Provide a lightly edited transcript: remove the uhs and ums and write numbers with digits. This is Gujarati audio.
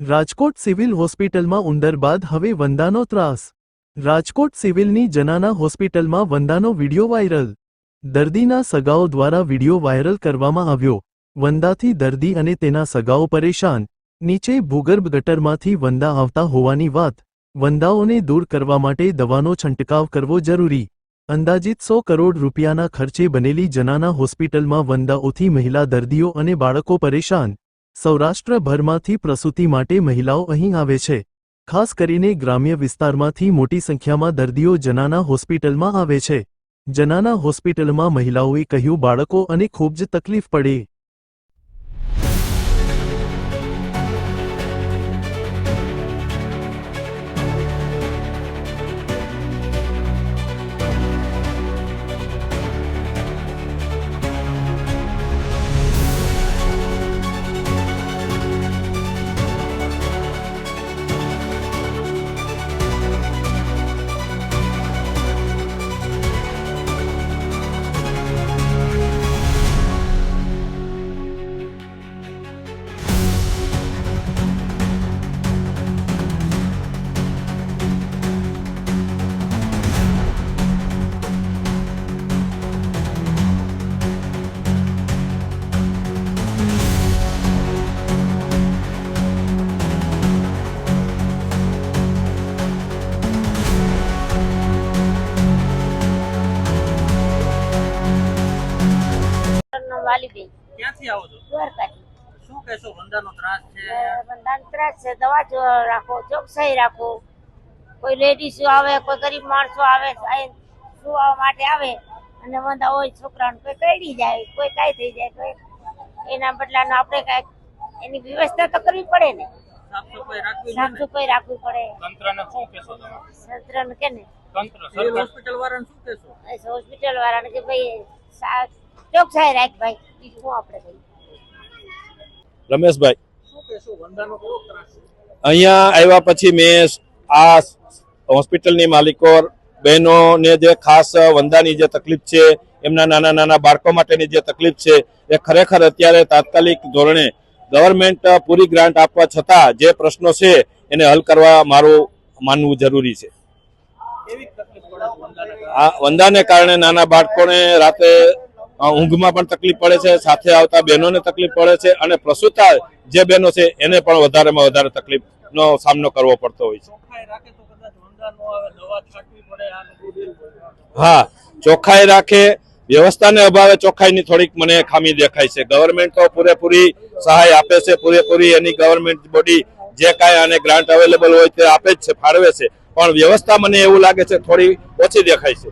રાજકોટ સિવિલ હોસ્પિટલમાં ઉંદર બાદ હવે વંદાનો ત્રાસ। રાજકોટ સિવિલની જનાના હોસ્પિટલમાં વંદાનો વિડિયો વાયરલ। દર્દીના સગાઓ દ્વારા વિડિયો વાયરલ કરવામાં આવ્યો। વંદાથી દર્દી અને તેના સગાઓ પરેશાન। નીચે ભૂગર્ભ ગટરમાંથી વંદા આવતા હોવાની વાત। વંદાઓને દૂર કરવા માટે દવાનો છંટકાવ કરવો જરૂરી। અંદાજિત 100 કરોડ રૂપિયાના ખર્ચે બનેલી જનાના હોસ્પિટલમાં વંદાઓથી મહિલા દર્દીઓ અને બાળકો પરેશાન। સૌરાષ્ટ્રભરમાંથી પ્રસૂતિ માટે મહિલાઓ અહીં આવે છે। ખાસ કરીને ગ્રામ્ય વિસ્તારમાંથી મોટી સંખ્યામાં દર્દીઓ જનાના હોસ્પિટલમાં આવે છે। જનાના હોસ્પિટલમાં મહિલાઓએ કહ્યું બાળકો અને ખૂબ જ તકલીફ પડે। વાલીબેન ક્યાંથી આવો છો? દ્વારકાથી। શું કહેશો? વંદાનો ત્રાસ છે? વંદાનો ત્રાસ છે, દવા રાખો, ચોકસાઈ રાખો। કોઈ લેડીઝ આવે, કોઈ ગરીબ માણસો આવે, સુવા માટે આવે અને વંદા હોય છોકરાને કોઈ કરડી જાય, કોઈ કાંઈ થઈ જાય, કોઈ એના બદલાનો આપણે કાંઈક એની વ્યવસ્થા તો કરવી પડે ને। સાફ સફાઈ રાખવી પડે। તંત્રને શું કહેશો તમે? તંત્રને કે ને તંત્ર હોસ્પિટલ વાળાને શું કહેશો? હોસ્પિટલ વાળાને કે ભાઈ ચોકસાઈ રાખ ભાઈ, બીજું શું આપણે કહીએ। રમેશભાઈ, શું કહેશો? વંદાનો કેવો ત્રાસ છે? અહીંયા આવ્યા પછી મેં આ હોસ્પિટલની માલિકો બહેનોને જે ખાસ વંદાની જે તકલીફ છે, એમના નાના નાના બાળકો માટેની જે તકલીફ છે, એ ખરેખર અત્યારે તાત્કાલિક ધોરણે ગવર્મેન્ટ પૂરી ગ્રાન્ટ આપવા છતાં જે પ્રશ્નો છે એને હલ કરવા મારું માનવું જરૂરી છે। કેવી તકલીફ પડે વંદાને? આ વંદાને કારણે નાના બાળકોને રાતે ઊંઘમાં પણ તકલીફ પડે છે, સાથે આવતા બહેનોને તકલીફ પડે છે અને પ્રસૂતા જે બહેનો છે એને પણ વધારેમાં વધારે તકલીફનો સામનો કરવો પડતો હોય છે। ચોખ્ખાઈ રાખે તો કદાચ વંદા ન આવે, દવા છાંટવી પડે, આ બધું હા, ચોખ્ખાઈ રાખે, વ્યવસ્થાને અભાવે ચોખ્ખાઈની થોડીક મને ખામી દેખાય છે। ગવર્મેન્ટ તો પૂરેપૂરી સહાય આપે છે, પૂરેપૂરી એની ગવર્મેન્ટ બોડી જે કાંઈ આને ગ્રાન્ટ અવેલેબલ હોય તે આપે જ છે, ફાળવે છે, પણ વ્યવસ્થા મને એવું લાગે છે થોડી ઓછી દેખાય છે।